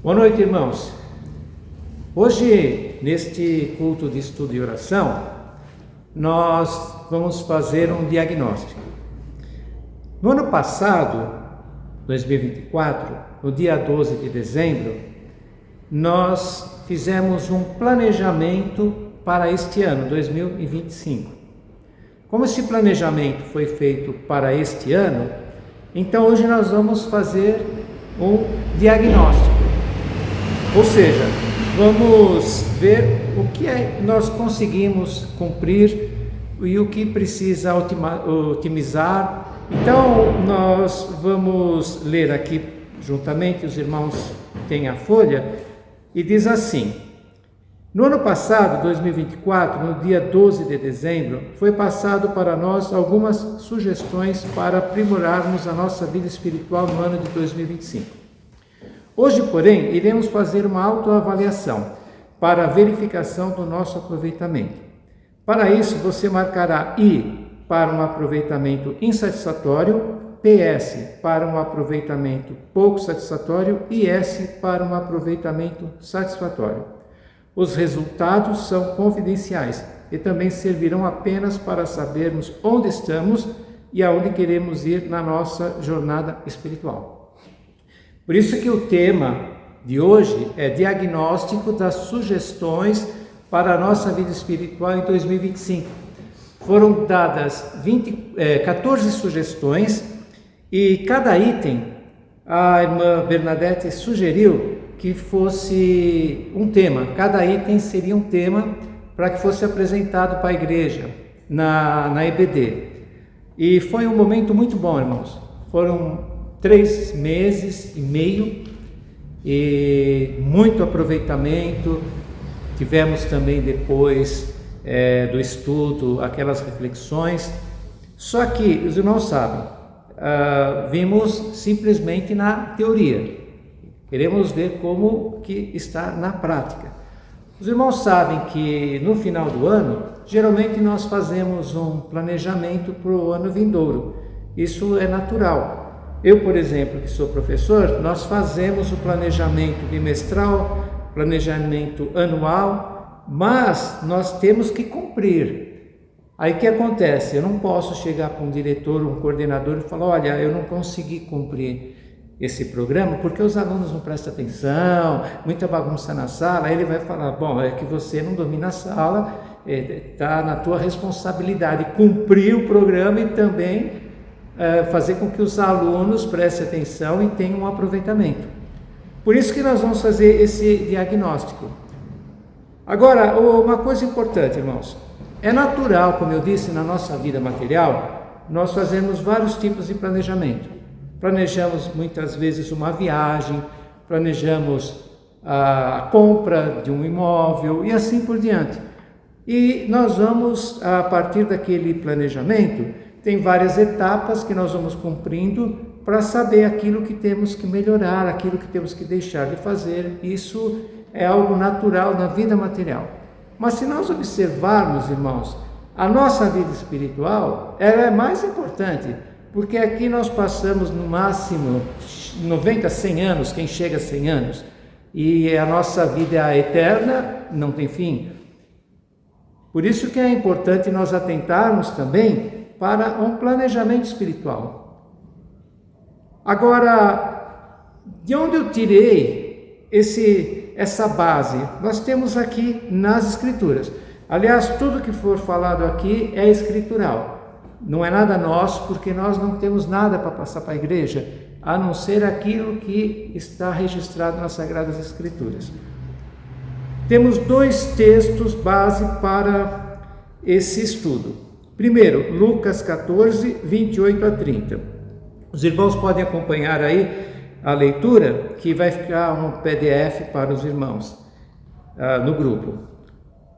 Boa noite, irmãos. Hoje, neste culto de estudo e oração, nós vamos fazer um diagnóstico. No ano passado, 2024, no dia 12 de dezembro, nós fizemos um planejamento para este ano, 2025. Como esse planejamento foi feito para este ano, então hoje nós vamos fazer um diagnóstico. Ou seja, vamos ver o que nós conseguimos cumprir e o que precisa otimizar. Então, nós vamos ler aqui juntamente, os irmãos têm a folha, e diz assim: no ano passado, 2024, no dia 12 de dezembro, foi passado para nós algumas sugestões para aprimorarmos a nossa vida espiritual no ano de 2025. Hoje, porém, iremos fazer uma autoavaliação para a verificação do nosso aproveitamento. Para isso, você marcará I para um aproveitamento insatisfatório, PS para um aproveitamento pouco satisfatório e S para um aproveitamento satisfatório. Os resultados são confidenciais e também servirão apenas para sabermos onde estamos e aonde queremos ir na nossa jornada espiritual. Por isso que o tema de hoje é diagnóstico das sugestões para a nossa vida espiritual em 2025. Foram dadas 14 sugestões e cada item a irmã Bernadette sugeriu que fosse um tema. Cada item seria um tema para que fosse apresentado para a igreja na EBD. E foi um momento muito bom, irmãos. Foram 3 meses e meio e muito aproveitamento. Tivemos também depois do estudo aquelas reflexões. Só que os irmãos sabem, vimos simplesmente na teoria. Queremos ver como que está na prática. Os irmãos sabem que no final do ano, geralmente nós fazemos um planejamento para o ano vindouro. Isso é natural. Eu, por exemplo, que sou professor, nós fazemos o planejamento bimestral, planejamento anual, mas nós temos que cumprir. Aí o que acontece? Eu não posso chegar para um diretor, um coordenador e falar: olha, eu não consegui cumprir esse programa porque os alunos não prestam atenção, muita bagunça na sala. Aí ele vai falar: bom, é que você não domina a sala, está na tua responsabilidade cumprir o programa e também fazer com que os alunos prestem atenção e tenham um aproveitamento. Por isso que nós vamos fazer esse diagnóstico. Agora, uma coisa importante, irmãos, é natural, como eu disse, na nossa vida material, nós fazemos vários tipos de planejamento. Planejamos muitas vezes uma viagem, planejamos a compra de um imóvel e assim por diante. E nós vamos, a partir daquele planejamento, tem várias etapas que nós vamos cumprindo para saber aquilo que temos que melhorar, aquilo que temos que deixar de fazer. Isso é algo natural na vida material. Mas se nós observarmos, irmãos, a nossa vida espiritual, ela é mais importante, porque aqui nós passamos no máximo 90, 100 anos, quem chega a 100 anos, e a nossa vida é eterna, não tem fim. Por isso que é importante nós atentarmos também para um planejamento espiritual. Agora, de onde eu tirei essa base? Nós temos aqui nas Escrituras. Aliás, tudo que for falado aqui é escritural. Não é nada nosso, porque nós não temos nada para passar para a igreja, a não ser aquilo que está registrado nas Sagradas Escrituras. Temos 2 textos base para esse estudo. Primeiro, Lucas 14, 28 a 30. Os irmãos podem acompanhar aí a leitura, que vai ficar um PDF para os irmãos no grupo.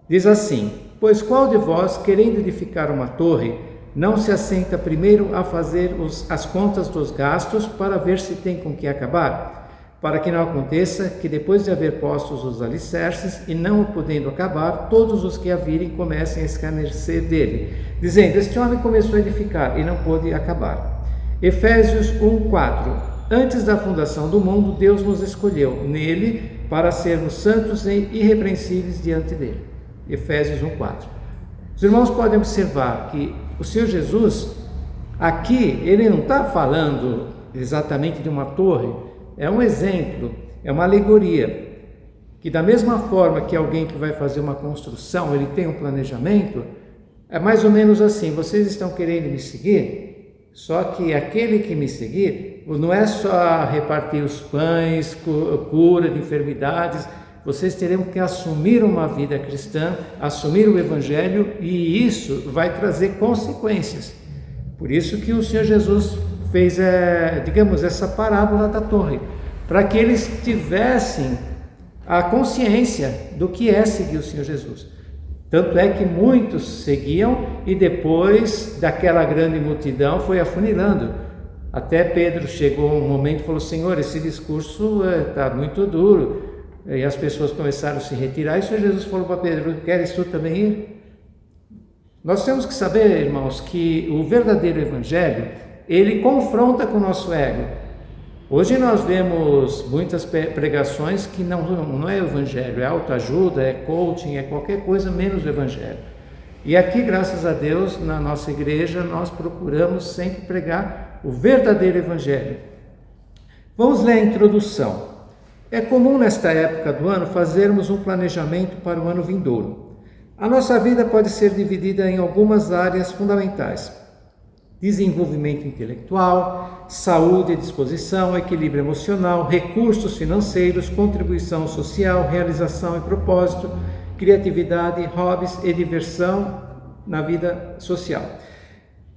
Diz assim: pois qual de vós, querendo edificar uma torre, não se assenta primeiro a fazer as contas dos gastos para ver se tem com que acabar? Para que não aconteça que depois de haver postos os alicerces e não o podendo acabar, todos os que a virem comecem a escarnecer dele, dizendo: este homem começou a edificar e não pôde acabar. Efésios 1:4. Antes da fundação do mundo, Deus nos escolheu nele para sermos santos e irrepreensíveis diante dele. Efésios 1:4. Os irmãos podem observar que o Senhor Jesus, aqui, ele não está falando exatamente de uma torre, é um exemplo, é uma alegoria, que da mesma forma que alguém que vai fazer uma construção, ele tem um planejamento, é mais ou menos assim: vocês estão querendo me seguir, só que aquele que me seguir, não é só repartir os pães, cura de enfermidades, vocês terão que assumir uma vida cristã, assumir o Evangelho, e isso vai trazer consequências. Por isso que o Senhor Jesus fez, essa parábola da torre, para que eles tivessem a consciência do que é seguir o Senhor Jesus. Tanto é que muitos seguiam e depois daquela grande multidão foi afunilando. Até Pedro chegou um momento e falou: Senhor, esse discurso está muito duro. E as pessoas começaram a se retirar, e o Senhor Jesus falou para Pedro: queres tu também ir? Nós temos que saber, irmãos, que o verdadeiro Evangelho, ele confronta com o nosso ego. Hoje nós vemos muitas pregações que não é o Evangelho, é autoajuda, é coaching, é qualquer coisa menos o Evangelho. E aqui, graças a Deus, na nossa igreja, nós procuramos sempre pregar o verdadeiro Evangelho. Vamos ler a introdução. É comum nesta época do ano fazermos um planejamento para o ano vindouro. A nossa vida pode ser dividida em algumas áreas fundamentais: desenvolvimento intelectual, saúde e disposição, equilíbrio emocional, recursos financeiros, contribuição social, realização e propósito, criatividade, hobbies e diversão na vida social.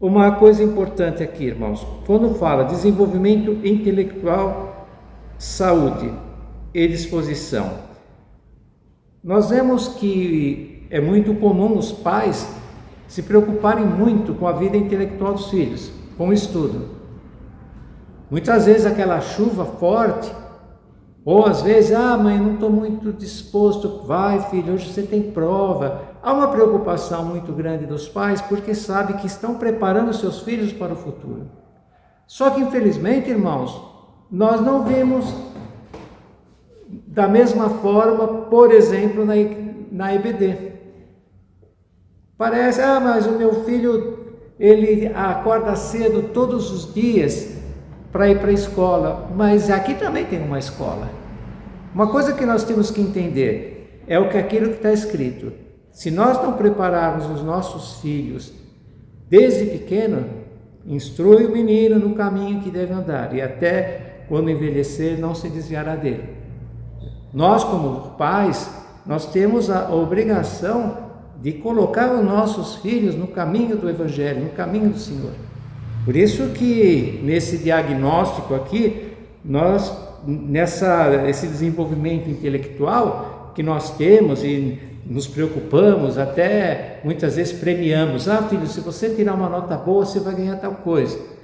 Uma coisa importante aqui, irmãos, quando fala desenvolvimento intelectual, saúde e disposição, nós vemos que é muito comum os pais se preocuparem muito com a vida intelectual dos filhos, com o estudo. Muitas vezes aquela chuva forte, ou às vezes: mãe, não estou muito disposto. Vai, filho, hoje você tem prova. Há uma preocupação muito grande dos pais, porque sabem que estão preparando seus filhos para o futuro. Só que, infelizmente, irmãos, nós não vemos da mesma forma, por exemplo, na EBD. Parece: mas o meu filho, ele acorda cedo todos os dias para ir para a escola. Mas aqui também tem uma escola. Uma coisa que nós temos que entender é aquilo que está escrito: se nós não prepararmos os nossos filhos desde pequeno, instrui o menino no caminho que deve andar, e até quando envelhecer não se desviará dele. Nós, como pais, nós temos a obrigação de colocar os nossos filhos no caminho do Evangelho, no caminho do Senhor. Por isso que nesse diagnóstico aqui, esse desenvolvimento intelectual que nós temos e nos preocupamos, até muitas vezes premiamos: filho, se você tirar uma nota boa, você vai ganhar tal coisa.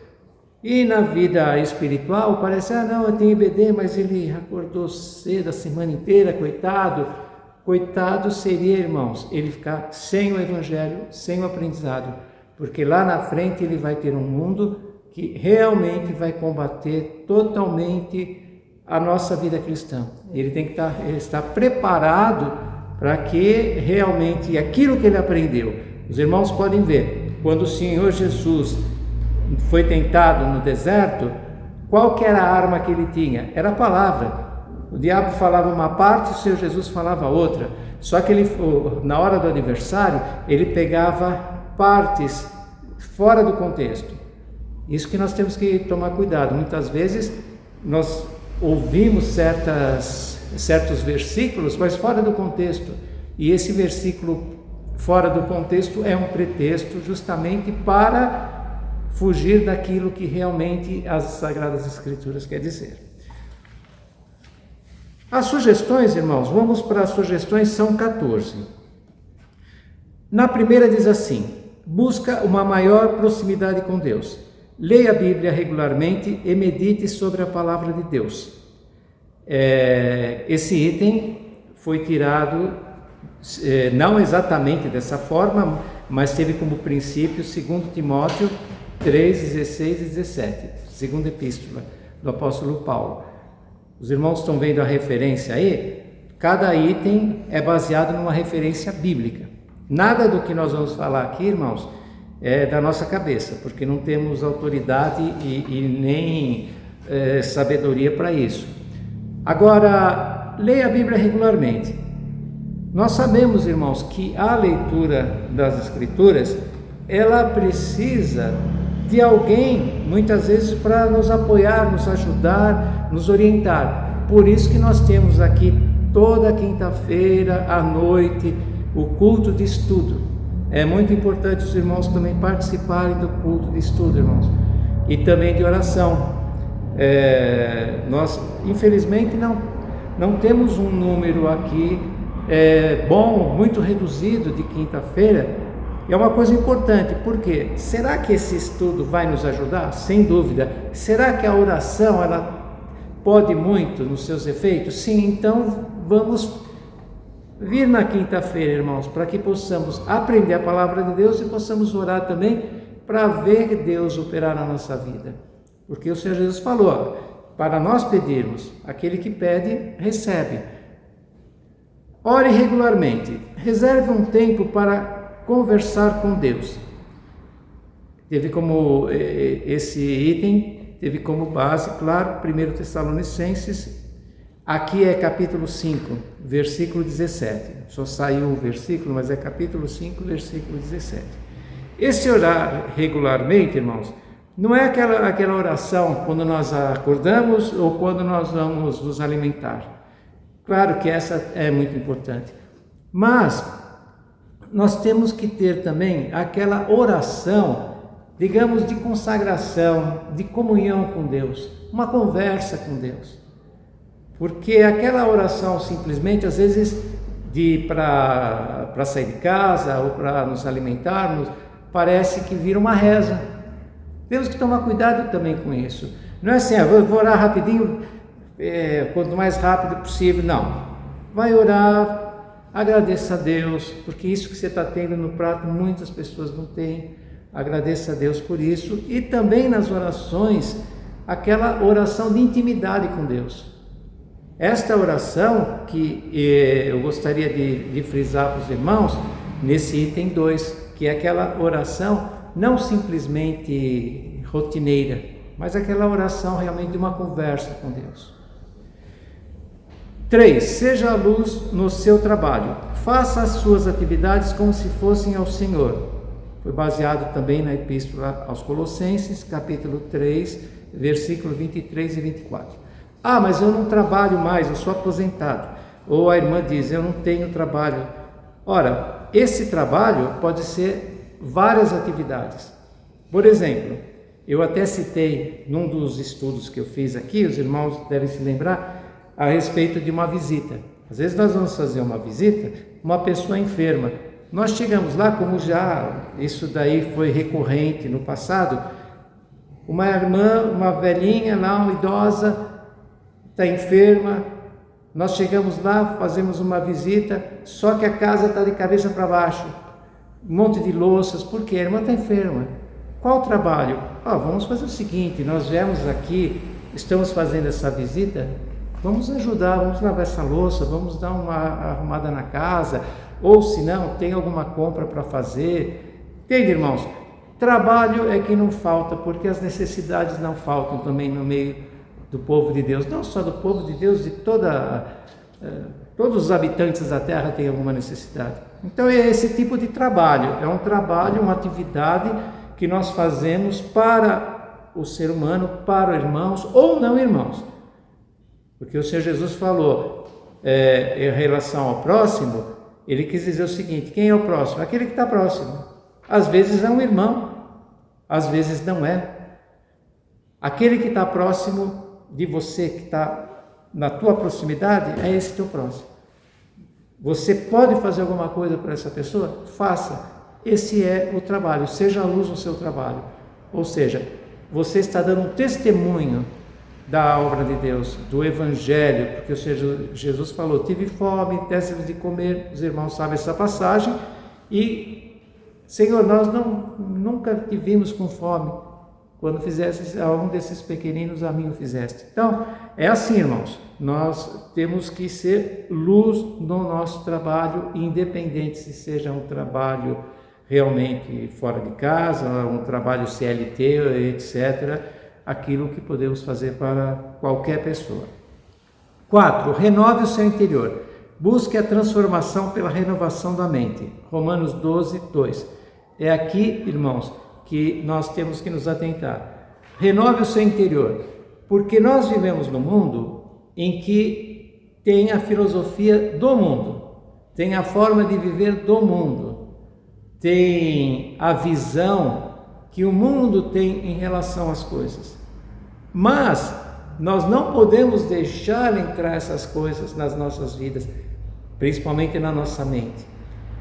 E na vida espiritual parece: não, eu tenho IBD, mas ele acordou cedo a semana inteira, coitado. Coitado seria, irmãos, ele ficar sem o Evangelho, sem o aprendizado, porque lá na frente ele vai ter um mundo que realmente vai combater totalmente a nossa vida cristã. Ele tem que estar preparado para que realmente aquilo que ele aprendeu. Os irmãos podem ver, quando o Senhor Jesus foi tentado no deserto, qual que era a arma que ele tinha? Era a palavra. O diabo falava uma parte, o Senhor Jesus falava outra. Só que ele, na hora do aniversário, ele pegava partes fora do contexto. Isso que nós temos que tomar cuidado. Muitas vezes nós ouvimos certos versículos, mas fora do contexto. E esse versículo fora do contexto é um pretexto justamente para fugir daquilo que realmente as Sagradas Escrituras quer dizer. As sugestões, irmãos, vamos para as sugestões, são 14. Na primeira diz assim: busca uma maior proximidade com Deus. Leia a Bíblia regularmente e medite sobre a palavra de Deus. Esse item foi tirado, não exatamente dessa forma, mas teve como princípio 2 Timóteo 3, 16 e 17, segunda epístola. do apóstolo Paulo. Os irmãos estão vendo a referência aí? Cada item é baseado numa referência bíblica. Nada do que nós vamos falar aqui, irmãos, é da nossa cabeça, porque não temos autoridade e nem sabedoria para isso. Agora, leia a Bíblia regularmente. Nós sabemos, irmãos, que a leitura das Escrituras, ela precisa de alguém, muitas vezes, para nos apoiar, nos ajudar, nos orientar. Por isso que nós temos aqui toda quinta-feira à noite o culto de estudo. É muito importante os irmãos também participarem do culto de estudo, irmãos, e também de oração. Nós, infelizmente, não temos um número aqui bom, muito reduzido de quinta-feira. É uma coisa importante, porque será que esse estudo vai nos ajudar? Sem dúvida. Será que a oração ela pode muito nos seus efeitos? Sim, então vamos vir na quinta-feira, irmãos, para que possamos aprender a palavra de Deus e possamos orar também para ver Deus operar na nossa vida. Porque o Senhor Jesus falou, para nós pedirmos, aquele que pede, recebe. Ore regularmente, reserve um tempo para conversar com Deus. Esse item teve como base, claro, 1 Tessalonicenses, aqui é capítulo 5, versículo 17. Só saiu um versículo, mas é capítulo 5, versículo 17. Esse orar regularmente, irmãos, não é aquela oração quando nós acordamos ou quando nós vamos nos alimentar. Claro que essa é muito importante, mas nós temos que ter também aquela oração, digamos, de consagração, de comunhão com Deus, uma conversa com Deus. Porque aquela oração simplesmente, às vezes, para sair de casa ou para nos alimentarmos, parece que vira uma reza. Temos que tomar cuidado também com isso. Não é assim, vou orar rapidinho, quanto mais rápido possível. Não. Vai orar, agradeça a Deus, porque isso que você está tendo no prato, muitas pessoas não têm. Agradeça a Deus por isso. E também nas orações, aquela oração de intimidade com Deus. Esta oração que eu gostaria de frisar para os irmãos, nesse item 2, que é aquela oração não simplesmente rotineira, mas aquela oração realmente de uma conversa com Deus. 3. Seja a luz no seu trabalho. Faça as suas atividades como se fossem ao Senhor. Foi baseado também na Epístola aos Colossenses, capítulo 3, versículo 23 e 24. Mas eu não trabalho mais, eu sou aposentado. Ou a irmã diz, eu não tenho trabalho. Ora, esse trabalho pode ser várias atividades. Por exemplo, eu até citei num dos estudos que eu fiz aqui, os irmãos devem se lembrar, a respeito de uma visita. Às vezes nós vamos fazer uma visita, uma pessoa enferma. Nós chegamos lá, como já isso daí foi recorrente no passado, uma irmã, uma velhinha lá, uma idosa, está enferma, nós chegamos lá, fazemos uma visita, só que a casa está de cabeça para baixo, um monte de louças, porque a irmã está enferma. Qual o trabalho? Vamos fazer o seguinte, nós viemos aqui, estamos fazendo essa visita, vamos ajudar, vamos lavar essa louça, vamos dar uma arrumada na casa, ou se não, tem alguma compra para fazer. Entende, irmãos? Trabalho é que não falta, porque as necessidades não faltam também no meio do povo de Deus, não só do povo de Deus, de todos os habitantes da terra têm alguma necessidade. Então é esse tipo de trabalho, é um trabalho, uma atividade que nós fazemos para o ser humano, para irmãos ou não irmãos. Porque o Senhor Jesus falou, em relação ao próximo, ele quis dizer o seguinte, quem é o próximo? Aquele que está próximo. Às vezes é um irmão, às vezes não é. Aquele que está próximo de você, que está na tua proximidade, é esse teu próximo. Você pode fazer alguma coisa para essa pessoa? Faça. Esse é o trabalho, seja a luz no seu trabalho. Ou seja, você está dando um testemunho da obra de Deus, do Evangelho, porque o Senhor Jesus falou, tive fome, desse-lhes de comer, os irmãos sabem essa passagem, e, Senhor, nós nunca te vimos com fome, quando fizestes a um desses pequeninos, a mim o fizeste. Então, é assim, irmãos, nós temos que ser luz no nosso trabalho, independente se seja um trabalho realmente fora de casa, um trabalho CLT, etc., aquilo que podemos fazer para qualquer pessoa. 4. Renove o seu interior. Busque a transformação pela renovação da mente. Romanos 12, 2. É aqui, irmãos, que nós temos que nos atentar. Renove o seu interior, porque nós vivemos num mundo em que tem a filosofia do mundo, tem a forma de viver do mundo, tem a visão que o mundo tem em relação às coisas. Mas nós não podemos deixar entrar essas coisas nas nossas vidas, principalmente na nossa mente.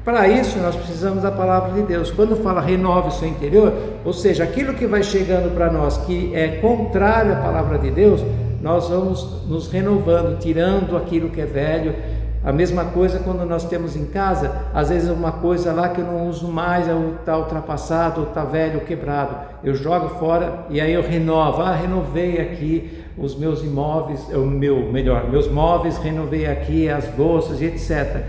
Para isso nós precisamos da palavra de Deus. Quando fala renove o seu interior, ou seja, aquilo que vai chegando para nós que é contrário à palavra de Deus, nós vamos nos renovando, tirando aquilo que é velho. A mesma coisa quando nós temos em casa, às vezes uma coisa lá que eu não uso mais, está ultrapassado, está velho, quebrado, eu jogo fora e aí eu renovo. Renovei aqui os meus imóveis, meus móveis, renovei aqui as louças e etc.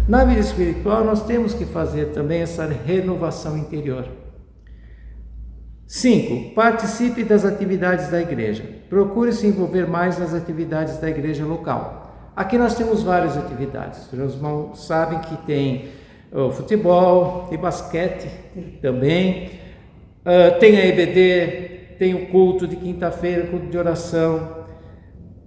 Na vida espiritual nós temos que fazer também essa renovação interior. 5. Participe das atividades da igreja. Procure se envolver mais nas atividades da igreja local. Aqui nós temos várias atividades. Os irmãos sabem que tem o futebol, tem basquete também, tem a EBD, tem o culto de quinta-feira, culto de oração,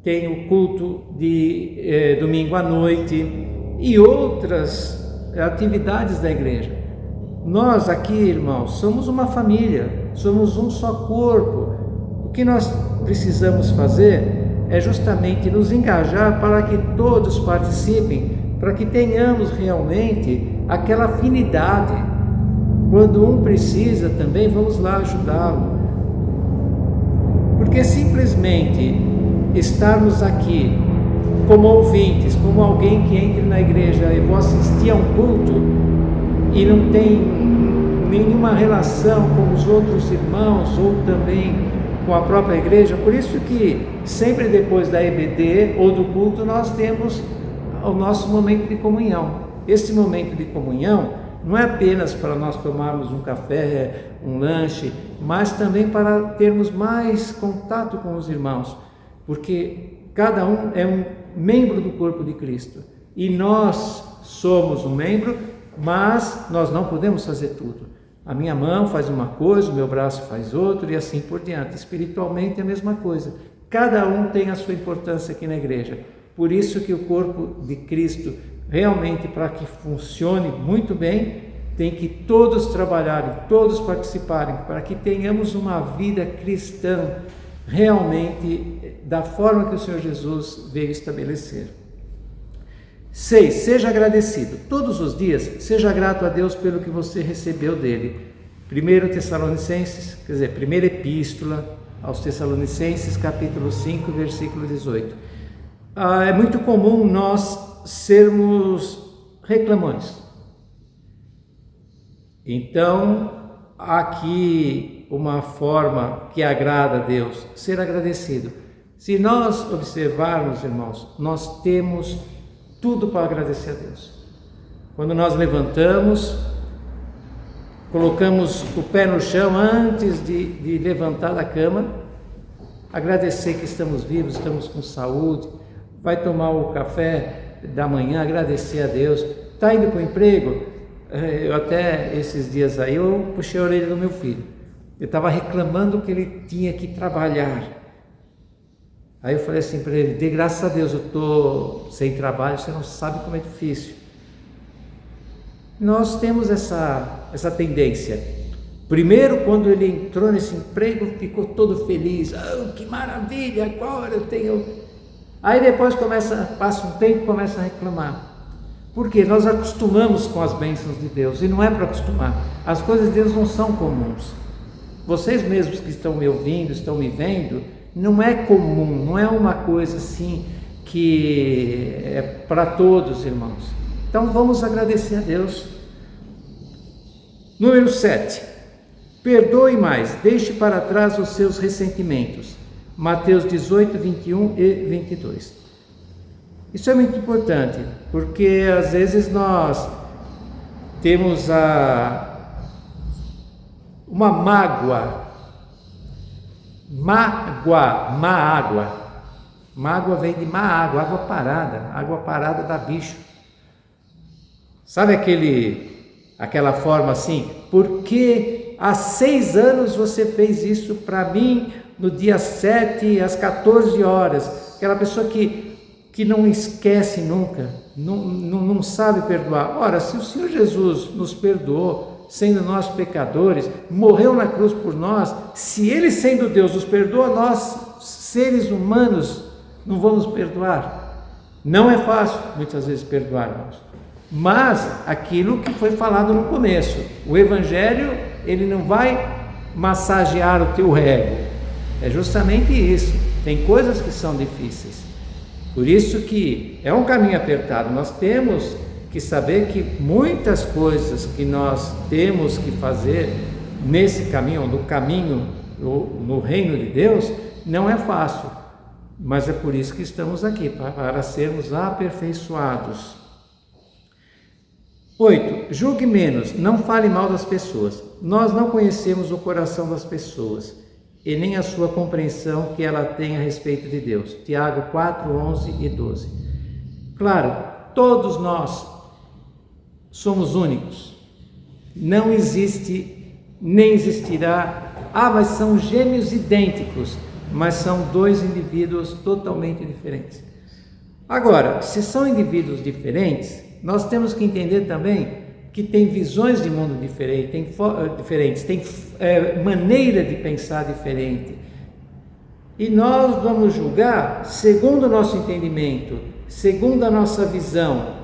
tem o culto de domingo à noite e outras atividades da igreja. Nós aqui, irmãos, somos uma família, somos um só corpo. O que nós precisamos fazer é justamente nos engajar para que todos participem, para que tenhamos realmente aquela afinidade. Quando um precisa também, vamos lá ajudá-lo. Porque simplesmente estarmos aqui como ouvintes, como alguém que entra na igreja e vou assistir a um culto e não tem nenhuma relação com os outros irmãos ou também com a própria igreja, por isso que sempre depois da EBD ou do culto nós temos o nosso momento de comunhão. Esse momento de comunhão não é apenas para nós tomarmos um café, um lanche, mas também para termos mais contato com os irmãos, porque cada um é um membro do corpo de Cristo e nós somos um membro, mas nós não podemos fazer tudo. A minha mão faz uma coisa, o meu braço faz outra e assim por diante. Espiritualmente é a mesma coisa. Cada um tem a sua importância aqui na igreja. Por isso que o corpo de Cristo, realmente para que funcione muito bem, tem que todos trabalharem, todos participarem, para que tenhamos uma vida cristã realmente da forma que o Senhor Jesus veio estabelecer. 6. Seja agradecido. Todos os dias, seja grato a Deus pelo que você recebeu dele. 1 Tessalonicenses, quer dizer, primeira epístola aos Tessalonicenses, capítulo 5, versículo 18. É muito comum nós sermos reclamões. Então, aqui uma forma que agrada a Deus, ser agradecido. Se nós observarmos, irmãos, nós temos tudo para agradecer a Deus. Quando nós levantamos, colocamos o pé no chão antes de levantar da cama, agradecer que estamos vivos, estamos com saúde, vai tomar o café da manhã, agradecer a Deus, está indo para o emprego. Eu até esses dias aí eu puxei a orelha do meu filho, eu estava reclamando que ele tinha que trabalhar. Aí eu falei assim para ele: dê graças a Deus, eu estou sem trabalho, você não sabe como é difícil. Nós temos essa tendência. Primeiro, quando ele entrou nesse emprego, ficou todo feliz. Que maravilha, agora eu tenho... Aí depois passa um tempo e começa a reclamar. Por quê? Nós acostumamos com as bênçãos de Deus, e não é para acostumar. As coisas de Deus não são comuns. Vocês mesmos que estão me ouvindo, estão me vendo, não é comum, não é uma coisa assim que é para todos, irmãos. Então vamos agradecer a Deus. Número 7. Perdoe mais, deixe para trás os seus ressentimentos. Mateus 18, 21 e 22. Isso é muito importante, porque às vezes nós temos uma mágoa. Mágoa vem de má água, água parada dá bicho. Sabe aquela forma assim, porque há 6 anos você fez isso para mim no dia 7 às 14 horas, aquela pessoa que não esquece nunca, não sabe perdoar. Ora, se o Senhor Jesus nos perdoou, sendo nós pecadores, morreu na cruz por nós, se Ele sendo Deus nos perdoa, nós seres humanos não vamos perdoar. Não é fácil muitas vezes perdoar, irmãos, mas aquilo que foi falado no começo, o Evangelho, ele não vai massagear o teu ego, é justamente isso. Tem coisas que são difíceis, por isso que é um caminho apertado. Nós temos que saber que muitas coisas que nós temos que fazer nesse caminho, no reino de Deus, não é fácil, mas é por isso que estamos aqui, para sermos aperfeiçoados. 8. Julgue menos, não fale mal das pessoas. Nós não conhecemos o coração das pessoas e nem a sua compreensão que ela tem a respeito de Deus. Tiago 4, 11 e 12. Claro, todos nós somos únicos. Não existe, nem existirá. Mas são gêmeos idênticos, mas são 2 indivíduos totalmente diferentes. Agora, se são indivíduos diferentes, nós temos que entender também que tem visões de mundo diferentes, tem maneira de pensar diferente. E nós vamos julgar segundo o nosso entendimento, segundo a nossa visão,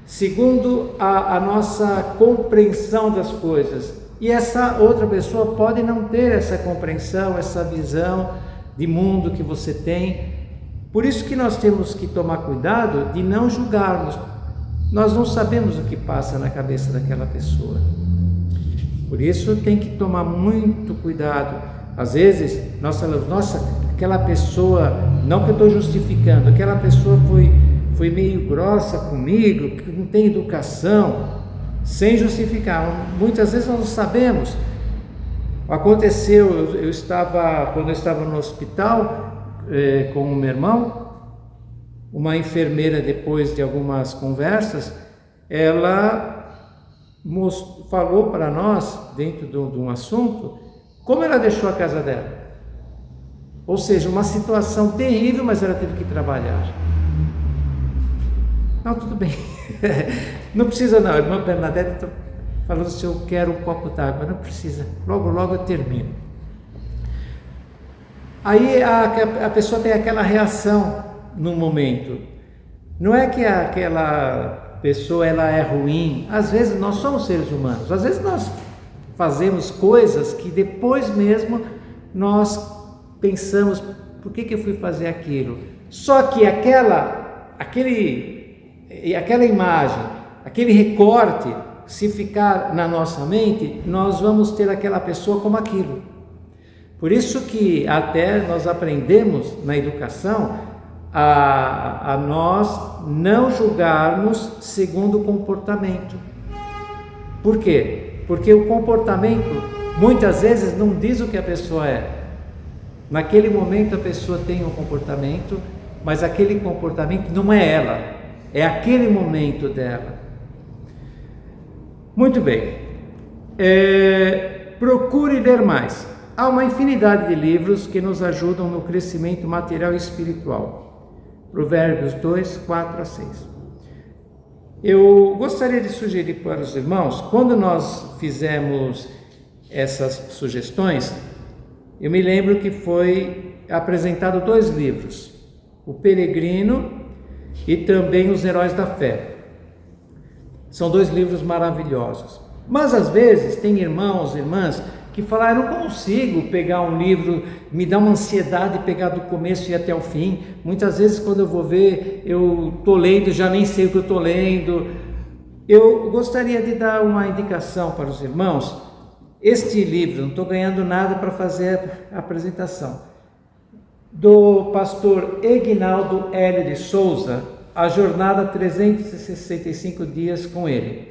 segundo a nossa compreensão das coisas. E essa outra pessoa pode não ter essa compreensão, essa visão de mundo que você tem. Por isso que nós temos que tomar cuidado de não julgarmos. Nós não sabemos o que passa na cabeça daquela pessoa. Por isso tem que tomar muito cuidado. Às vezes nós falamos, nossa, aquela pessoa, não que eu estou justificando, aquela pessoa foi meio grossa comigo, que não tem educação, sem justificar. Muitas vezes nós não sabemos. Aconteceu, quando eu estava no hospital com o meu irmão, uma enfermeira, depois de algumas conversas, ela falou para nós, dentro de um assunto, como ela deixou a casa dela. Ou seja, uma situação terrível, mas ela teve que trabalhar. Não, tudo bem. Não precisa não, a irmã Bernadette está falando se eu quero um copo d'água. Não precisa, logo eu termino. Aí a pessoa tem aquela reação no momento. Não é que aquela pessoa ela é ruim. Às vezes nós somos seres humanos. Às vezes nós fazemos coisas que depois mesmo nós pensamos, por que eu fui fazer aquilo? Só que aquela imagem, aquele recorte, se ficar na nossa mente, nós vamos ter aquela pessoa como aquilo. Por isso que até nós aprendemos na educação a nós não julgarmos segundo o comportamento. Por quê? Porque o comportamento muitas vezes não diz o que a pessoa é. Naquele momento a pessoa tem um comportamento, mas aquele comportamento não é ela, é aquele momento dela. Muito bem, procure ler mais. Há uma infinidade de livros que nos ajudam no crescimento material e espiritual. Provérbios 2, 4 a 6. Eu gostaria de sugerir para os irmãos, quando nós fizemos essas sugestões, eu me lembro que foi apresentado 2 livros, O Peregrino e também Os Heróis da Fé. São 2 livros maravilhosos. Mas às vezes tem irmãos e irmãs que falaram, eu não consigo pegar um livro, me dá uma ansiedade pegar do começo e até o fim. Muitas vezes quando eu vou ver, eu estou lendo, já nem sei o que eu estou lendo. Eu gostaria de dar uma indicação para os irmãos, este livro, não estou ganhando nada para fazer a apresentação, do pastor Eginaldo L. de Souza, A Jornada 365 Dias com Ele.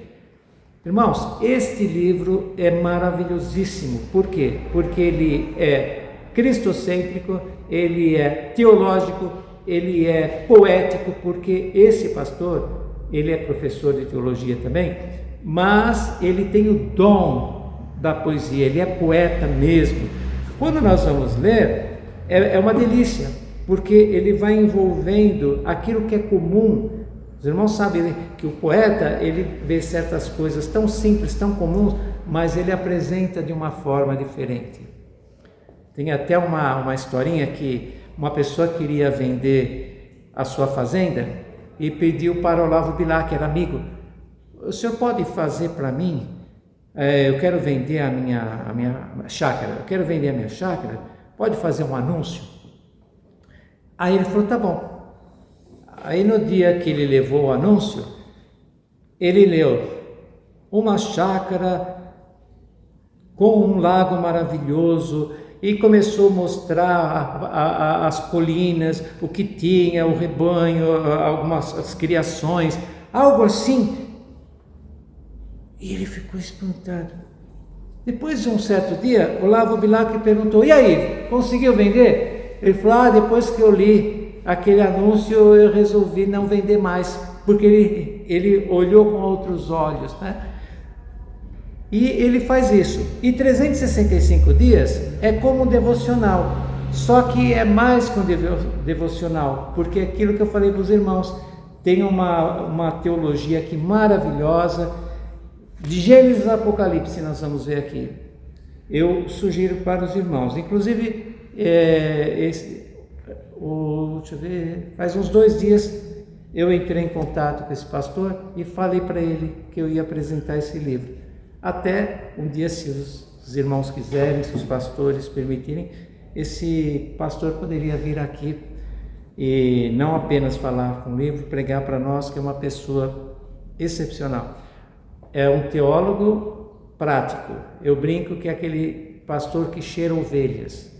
Irmãos, este livro é maravilhosíssimo. Por quê? Porque ele é cristocêntrico, ele é teológico, ele é poético, porque esse pastor, ele é professor de teologia também, mas ele tem o dom da poesia, ele é poeta mesmo. Quando nós vamos ler, é uma delícia, porque ele vai envolvendo aquilo que é comum. Os irmãos sabem que o poeta, ele vê certas coisas tão simples, tão comuns, mas ele apresenta de uma forma diferente. Tem até uma historinha que uma pessoa queria vender a sua fazenda e pediu para Olavo Bilac, que era amigo: o senhor pode fazer para mim? Eu quero vender a minha chácara, pode fazer um anúncio? Aí ele falou: tá bom. Aí no dia que ele levou o anúncio, ele leu: uma chácara com um lago maravilhoso, e começou a mostrar as colinas, o que tinha, o rebanho, as criações, algo assim. E ele ficou espantado. Depois de um certo dia, Olavo Bilac perguntou: e aí, conseguiu vender? Ele falou: depois que eu li aquele anúncio, eu resolvi não vender mais, porque ele olhou com outros olhos, né? E ele faz isso. E 365 dias é como um devocional, só que é mais que um devocional, porque aquilo que eu falei para os irmãos, tem uma teologia aqui maravilhosa, de Gênesis a Apocalipse, nós vamos ver aqui. Eu sugiro para os irmãos, inclusive, deixa eu ver, faz uns 2 dias eu entrei em contato com esse pastor e falei para ele que eu ia apresentar esse livro. Até um dia, se os irmãos quiserem, se os pastores permitirem, esse pastor poderia vir aqui e não apenas falar com o livro, pregar para nós, que é uma pessoa excepcional. É um teólogo prático. Eu brinco que é aquele pastor que cheira ovelhas,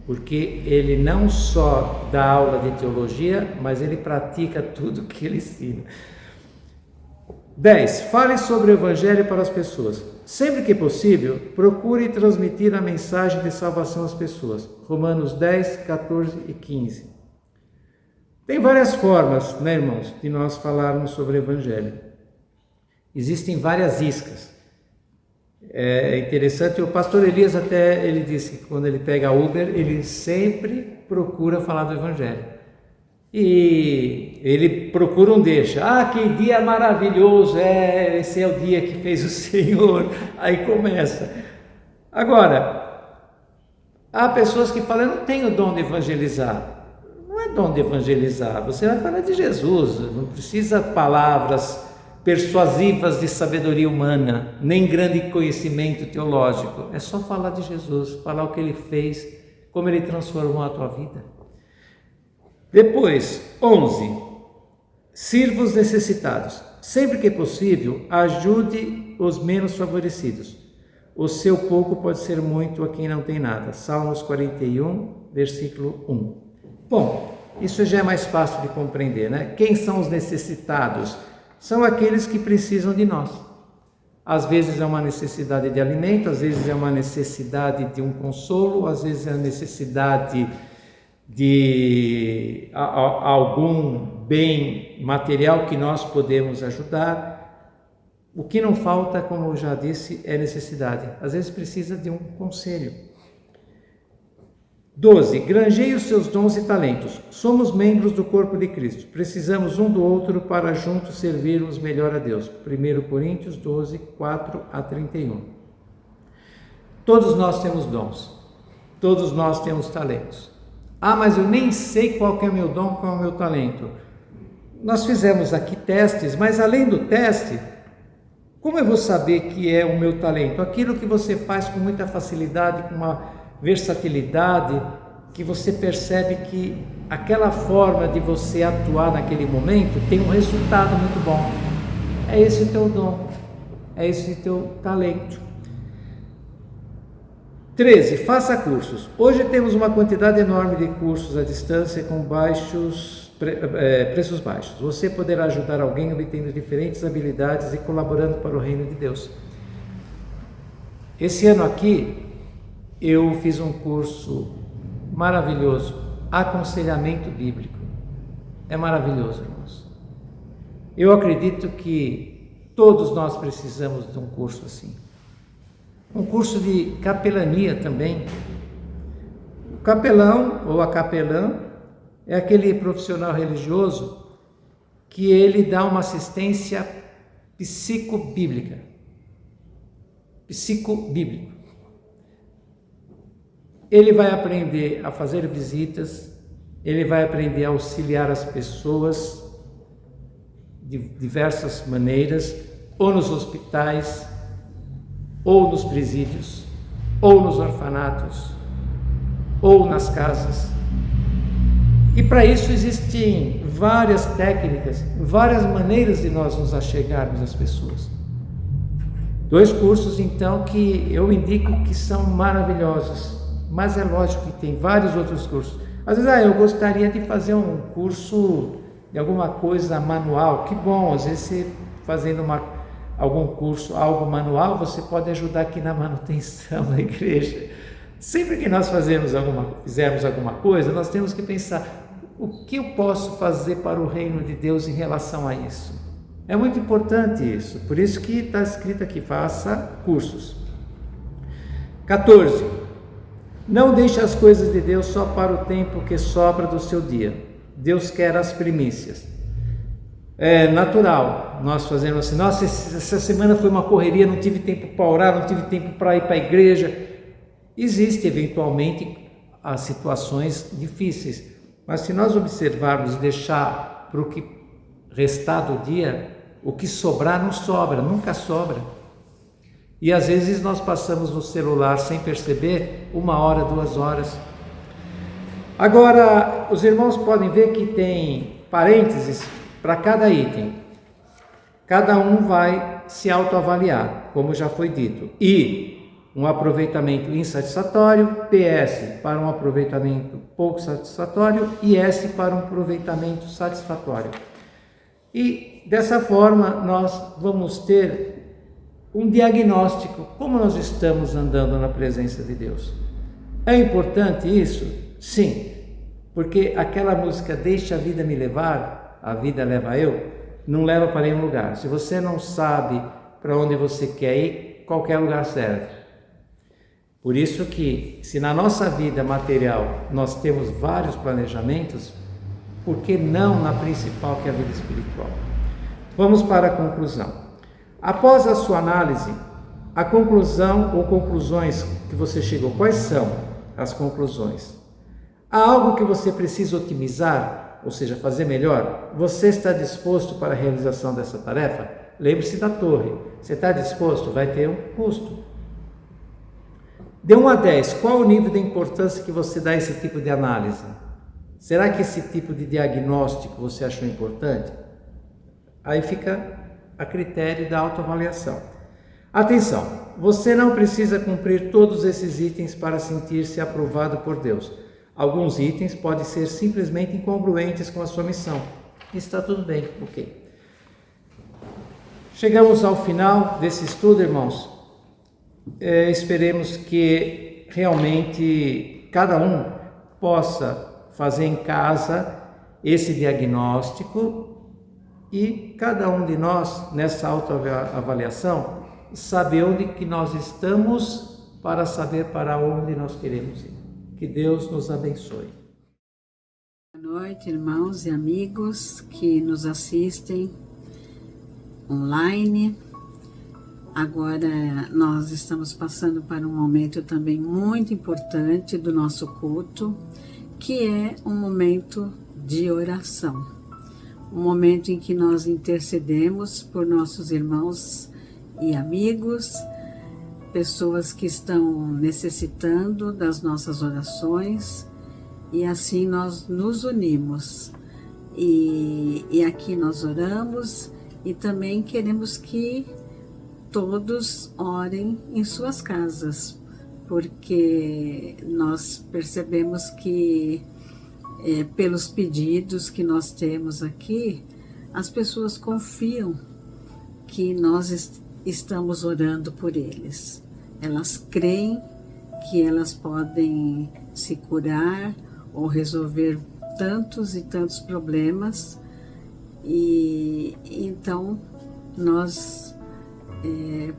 porque ele não só dá aula de teologia, mas ele pratica tudo que ele ensina. 10. Fale sobre o Evangelho para as pessoas. Sempre que possível, procure transmitir a mensagem de salvação às pessoas. Romanos 10, 14 e 15. Tem várias formas, né, irmãos, de nós falarmos sobre o Evangelho. Existem várias iscas. É interessante, o pastor Elias até, ele disse que quando ele pega Uber, ele sempre procura falar do Evangelho. E ele procura um deixa. Que dia maravilhoso, esse é o dia que fez o Senhor. Aí começa. Agora, há pessoas que falam: eu não tenho dom de evangelizar. Não é dom de evangelizar, você vai falar de Jesus, não precisa palavras persuasivas de sabedoria humana, nem grande conhecimento teológico, é só falar de Jesus, falar o que ele fez, como ele transformou a tua vida. Depois, 11, sirva os necessitados. Sempre que possível, ajude os menos favorecidos. O seu pouco pode ser muito a quem não tem nada. Salmos 41, versículo 1. Bom, isso já é mais fácil de compreender, né? Quem são os necessitados? São aqueles que precisam de nós. Às vezes é uma necessidade de alimento, às vezes é uma necessidade de um consolo, às vezes é a necessidade de algum bem material que nós podemos ajudar. O que não falta, como eu já disse, é necessidade. Às vezes precisa de um conselho. 12. Granjeie os seus dons e talentos. Somos membros do corpo de Cristo. Precisamos um do outro para juntos servirmos melhor a Deus. 1 Coríntios 12, 4 a 31. Todos nós temos dons. Todos nós temos talentos. Mas eu nem sei qual que é o meu dom, qual é o meu talento. Nós fizemos aqui testes, mas além do teste, como eu vou saber que é o meu talento? Aquilo que você faz com muita facilidade, com uma versatilidade, que você percebe que aquela forma de você atuar naquele momento tem um resultado muito bom. É esse o teu dom, é esse o teu talento. 13. Faça cursos. Hoje temos uma quantidade enorme de cursos à distância com preços baixos. Você poderá ajudar alguém obtendo diferentes habilidades e colaborando para o reino de Deus. Esse ano aqui eu fiz um curso maravilhoso, aconselhamento bíblico. É maravilhoso, irmãos. Eu acredito que todos nós precisamos de um curso assim. Um curso de capelania também. O capelão ou a capelã é aquele profissional religioso que ele dá uma assistência psicobíblica. Psicobíblico. Ele vai aprender a fazer visitas, ele vai aprender a auxiliar as pessoas de diversas maneiras, ou nos hospitais, ou nos presídios, ou nos orfanatos, ou nas casas. E para isso existem várias técnicas, várias maneiras de nós nos achegarmos às pessoas. 2 cursos então que eu indico que são maravilhosos, mas é lógico que tem vários outros cursos. Às vezes, eu gostaria de fazer um curso de alguma coisa manual. Que bom, às vezes você fazendo algum curso, algo manual, você pode ajudar aqui na manutenção da igreja. Sempre que nós fizermos alguma coisa, nós temos que pensar, o que eu posso fazer para o reino de Deus em relação a isso? É muito importante isso, por isso que está escrito aqui, faça cursos. 14. Não deixe as coisas de Deus só para o tempo que sobra do seu dia. Deus quer as primícias. É natural nós fazemos assim, nossa, essa semana foi uma correria, não tive tempo para orar, não tive tempo para ir para a igreja. Existe eventualmente as situações difíceis, mas se nós observarmos e deixar para o que restar do dia, o que sobrar não sobra, nunca sobra. E às vezes nós passamos no celular sem perceber 1 hora, 2 horas. Agora, os irmãos podem ver que tem parênteses para cada item. Cada um vai se autoavaliar, como já foi dito. I, um aproveitamento insatisfatório. PS, para um aproveitamento pouco satisfatório. E S, para um aproveitamento satisfatório. E dessa forma nós vamos ter um diagnóstico, como nós estamos andando na presença de Deus. É importante isso? Sim, porque aquela música Deixa a Vida Me Levar, a vida leva eu, não leva para nenhum lugar. Se você não sabe para onde você quer ir, qualquer lugar serve. Por isso que, se na nossa vida material nós temos vários planejamentos, por que não na principal, que é a vida espiritual? Vamos para a conclusão. Após a sua análise, a conclusão ou conclusões que você chegou, quais são as conclusões? Há algo que você precisa otimizar, ou seja, fazer melhor? Você está disposto para a realização dessa tarefa? Lembre-se da torre. Você está disposto? Vai ter um custo. De 1 a 10, qual o nível de importância que você dá a esse tipo de análise? Será que esse tipo de diagnóstico você achou importante? Aí fica a critério da autoavaliação. Atenção, você não precisa cumprir todos esses itens para sentir-se aprovado por Deus. Alguns itens podem ser simplesmente incongruentes com a sua missão. Está tudo bem, ok. Chegamos ao final desse estudo, irmãos. Esperemos que realmente cada um possa fazer em casa esse diagnóstico e cada um de nós, nessa autoavaliação, saber onde que nós estamos para saber para onde nós queremos ir. Que Deus nos abençoe. Boa noite, irmãos e amigos que nos assistem online. Agora nós estamos passando para um momento também muito importante do nosso culto, que é um momento de oração. Um momento em que nós intercedemos por nossos irmãos e amigos, pessoas que estão necessitando das nossas orações, e assim nós nos unimos. E aqui nós oramos e também queremos que todos orem em suas casas, porque nós percebemos que, pelos pedidos que nós temos aqui, as pessoas confiam que nós estamos orando por eles. Elas creem que elas podem se curar ou resolver tantos e tantos problemas, e então nós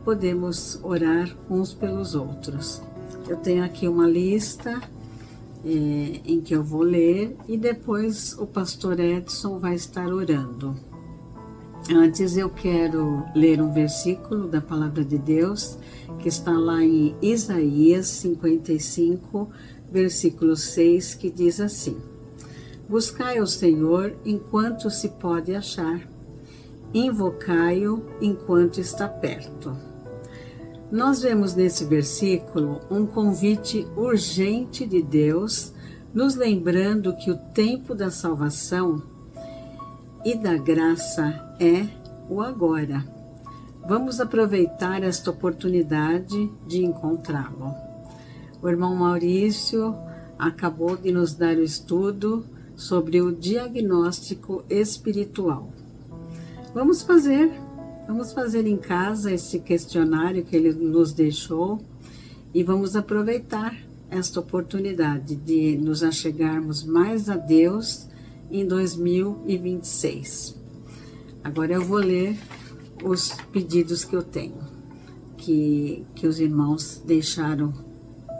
podemos orar uns pelos outros. Eu tenho aqui uma lista em que eu vou ler e depois o pastor Edson vai estar orando. Antes eu quero ler um versículo da Palavra de Deus que está lá em Isaías 55, versículo 6, que diz assim: Buscai ao Senhor enquanto se pode achar, invocai-o enquanto está perto. Nós vemos nesse versículo um convite urgente de Deus, nos lembrando que o tempo da salvação e da graça é o agora. Vamos aproveitar esta oportunidade de encontrá-lo. O irmão Maurício acabou de nos dar o estudo sobre o diagnóstico espiritual. Vamos fazer em casa esse questionário que ele nos deixou e vamos aproveitar esta oportunidade de nos achegarmos mais a Deus em 2026. Agora eu vou ler os pedidos que eu tenho, que os irmãos deixaram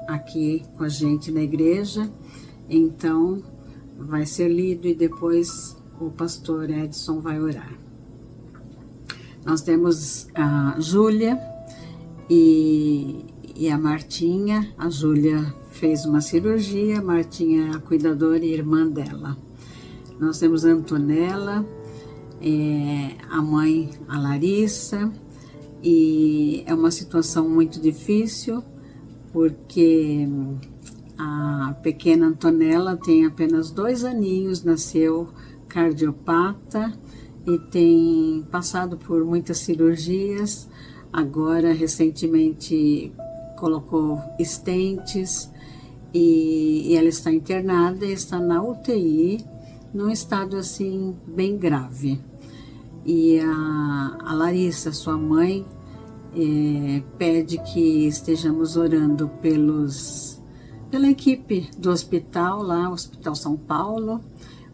aqui com a gente na igreja. Então vai ser lido e depois o pastor Edson vai orar. Nós temos a Júlia e a Martinha. A Júlia fez uma cirurgia, a Martinha é a cuidadora e irmã dela. Nós temos a Antonella, a mãe, a Larissa, e é uma situação muito difícil, porque a pequena Antonella tem apenas 2 aninhos, nasceu cardiopata e tem passado por muitas cirurgias. Agora, recentemente, colocou estentes e ela está internada e está na UTI, num estado assim bem grave. E a Larissa, sua mãe, pede que estejamos orando pela equipe do hospital lá, Hospital São Paulo,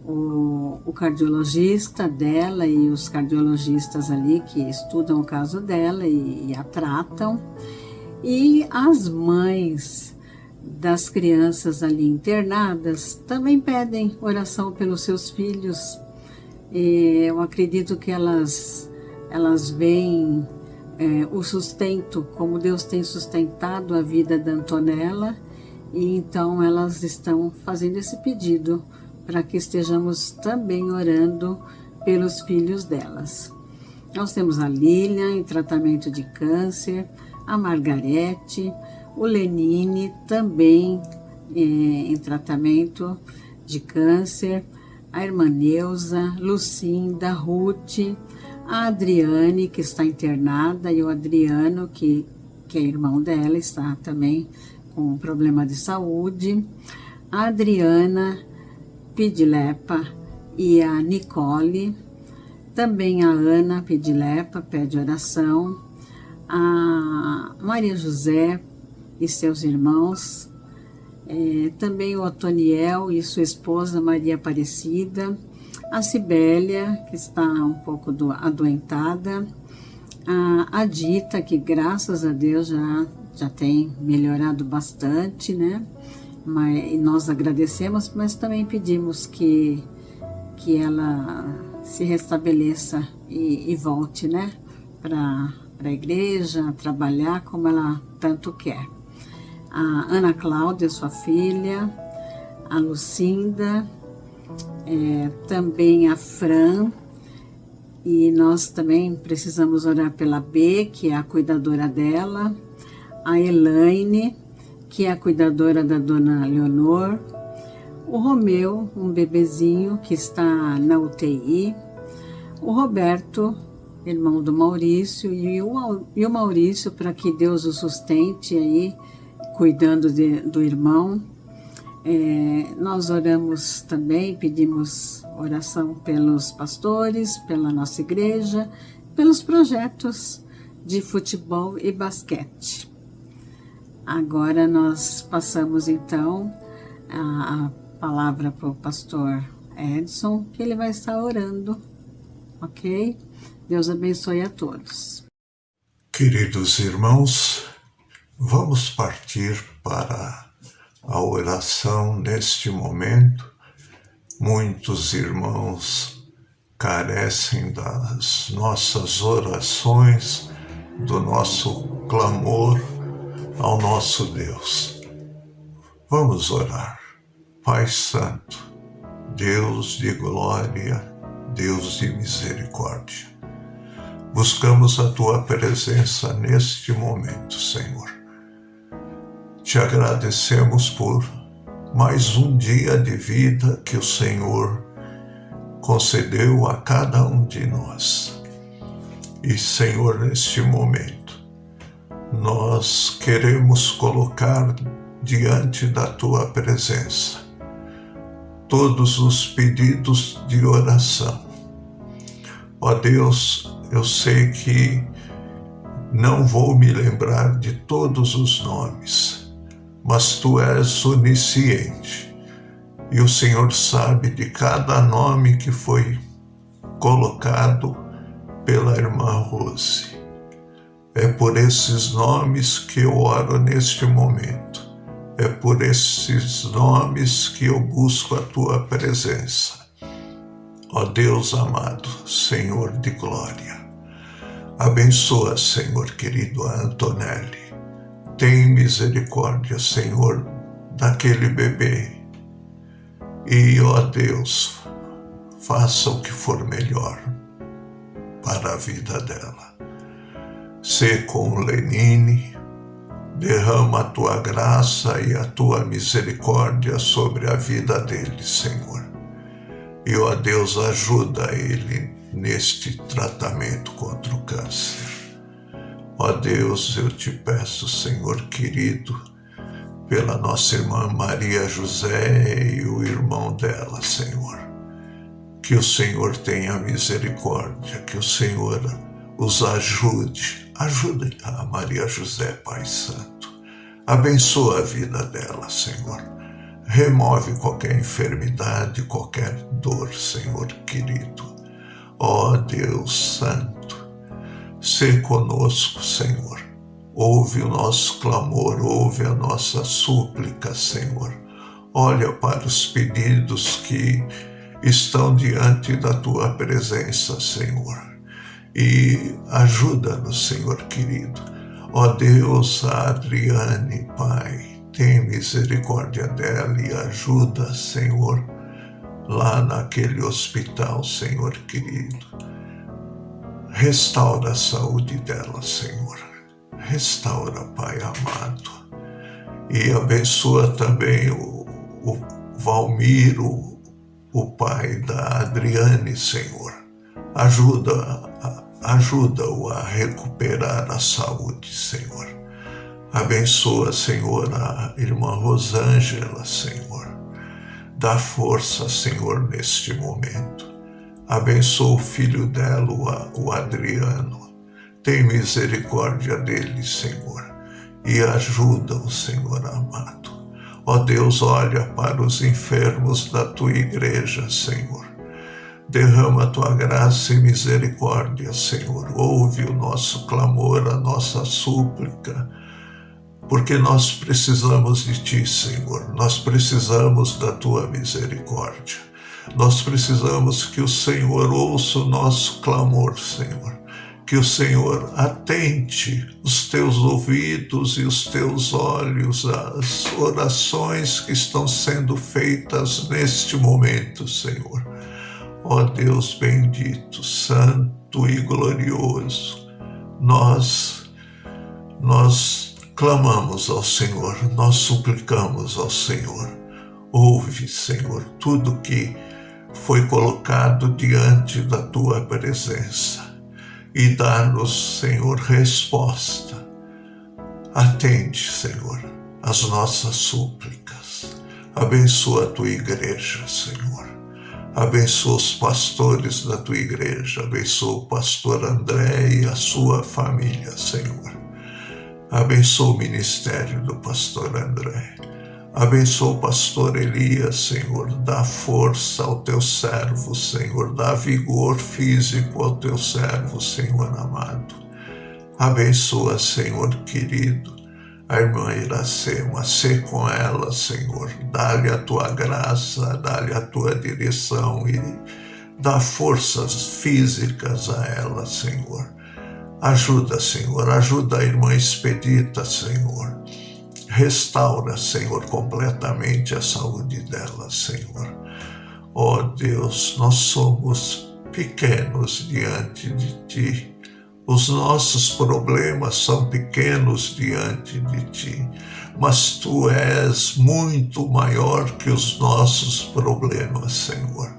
o cardiologista dela e os cardiologistas ali que estudam o caso dela e a tratam, e as mães das crianças ali internadas também pedem oração pelos seus filhos. Eu acredito que elas veem o sustento, como Deus tem sustentado a vida da Antonella, e então elas estão fazendo esse pedido para que estejamos também orando pelos filhos delas. Nós temos a Lilian em tratamento de câncer, a Margarete, o Lenine também em tratamento de câncer, a irmã Neuza, Lucinda, Ruth, a Adriane, que está internada, e o Adriano, que é irmão dela, está também com um problema de saúde, a Adriana Pidilepa e a Nicole, também a Ana Pidilepa pede oração, a Maria José e seus irmãos, também o Otoniel e sua esposa Maria Aparecida, a Cibélia, que está um pouco adoentada, a Dita, que graças a Deus já tem melhorado bastante, né? Mas nós agradecemos, mas também pedimos que ela se restabeleça e volte, né, para a igreja, a trabalhar como ela tanto quer. A Ana Cláudia, sua filha, a Lucinda, também a Fran, e nós também precisamos orar pela B, que é a cuidadora dela, a Elaine, que é a cuidadora da dona Leonor, o Romeu, um bebezinho que está na UTI, o Roberto, irmão do Maurício, e o Maurício, para que Deus o sustente aí, cuidando do irmão. Nós oramos também, pedimos oração pelos pastores, pela nossa igreja, pelos projetos de futebol e basquete. Agora nós passamos então a palavra para o pastor Edson, que ele vai estar orando, ok? Deus abençoe a todos. Queridos irmãos, vamos partir para a oração neste momento. Muitos irmãos carecem das nossas orações, do nosso clamor ao nosso Deus. Vamos orar. Pai Santo, Deus de glória, Deus de misericórdia, buscamos a Tua presença neste momento, Senhor. Te agradecemos por mais um dia de vida que o Senhor concedeu a cada um de nós. E, Senhor, neste momento, nós queremos colocar diante da Tua presença todos os pedidos de oração. Ó Deus, eu sei que não vou me lembrar de todos os nomes, mas Tu és onisciente e o Senhor sabe de cada nome que foi colocado pela irmã Rose. É por esses nomes que eu oro neste momento. É por esses nomes que eu busco a Tua presença. Ó Deus amado, Senhor de glória, abençoa, Senhor querido, a Antonelli. Tem misericórdia, Senhor, daquele bebê. E, ó Deus, faça o que for melhor para a vida dela. Sê com Lenine, derrama a Tua graça e a Tua misericórdia sobre a vida dele, Senhor. E, ó Deus, ajuda ele neste tratamento contra o câncer. Ó Deus, eu te peço, Senhor querido, pela nossa irmã Maria José e o irmão dela, Senhor. Que o Senhor tenha misericórdia, que o Senhor os ajude. Ajude a Maria José, Pai Santo. Abençoa a vida dela, Senhor. Remove qualquer enfermidade, qualquer dor, Senhor querido. Ó Deus Santo, sê conosco, Senhor. Ouve o nosso clamor, ouve a nossa súplica, Senhor. Olha para os pedidos que estão diante da Tua presença, Senhor. E ajuda-nos, Senhor querido. Ó Deus, a Adriane, Pai, tem misericórdia dela e ajuda, Senhor, lá naquele hospital, Senhor querido. Restaura a saúde dela, Senhor. Restaura, Pai amado. E abençoa também o Valmiro, o pai da Adriane, Senhor. Ajuda-o a recuperar a saúde, Senhor. Abençoa, Senhor, a irmã Rosângela, Senhor. Dá força, Senhor, neste momento. Abençoa o filho dela, o Adriano. Tem misericórdia dele, Senhor. E ajuda-o, Senhor amado. Ó Deus, olha para os enfermos da Tua igreja, Senhor. Derrama a Tua graça e misericórdia, Senhor. Ouve o nosso clamor, a nossa súplica, porque nós precisamos de Ti, Senhor. Nós precisamos da Tua misericórdia. Nós precisamos que o Senhor ouça o nosso clamor, Senhor. Que o Senhor atente os Teus ouvidos e os Teus olhos às orações que estão sendo feitas neste momento, Senhor. Ó Deus bendito, santo e glorioso, nós clamamos ao Senhor, nós suplicamos ao Senhor. Ouve, Senhor, tudo que foi colocado diante da Tua presença e dá-nos, Senhor, resposta. Atende, Senhor, as nossas súplicas. Abençoa a tua igreja, Senhor. Abençoa os pastores da tua igreja. Abençoa o pastor André e a sua família, Senhor. Abençoa o ministério do pastor André. Abençoa o pastor Elias, Senhor. Dá força ao teu servo, Senhor. Dá vigor físico ao teu servo, Senhor amado. Abençoa, Senhor querido, a irmã Iracema. Sê com ela, Senhor. Dá-lhe a tua graça, dá-lhe a tua direção e dá forças físicas a ela, Senhor. Ajuda, Senhor. Ajuda a irmã Expedita, Senhor. Restaura, Senhor, completamente a saúde dela, Senhor. Ó Deus, nós somos pequenos diante de Ti. Os nossos problemas são pequenos diante de Ti, mas Tu és muito maior que os nossos problemas, Senhor.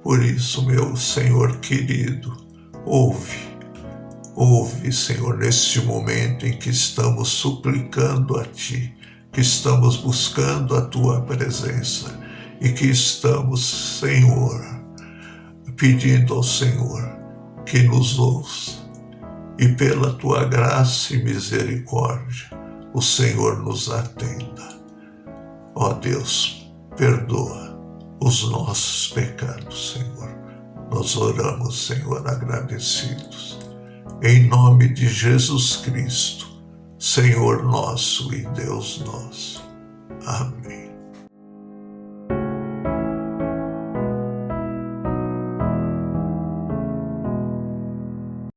Por isso, meu Senhor querido, ouve, Senhor, neste momento em que estamos suplicando a Ti, que estamos buscando a Tua presença e que estamos, Senhor, pedindo ao Senhor que nos ouça. E pela Tua graça e misericórdia, o Senhor nos atenda. Ó Deus, perdoa os nossos pecados, Senhor. Nós oramos, Senhor, agradecidos. Em nome de Jesus Cristo, Senhor nosso e Deus nosso. Amém.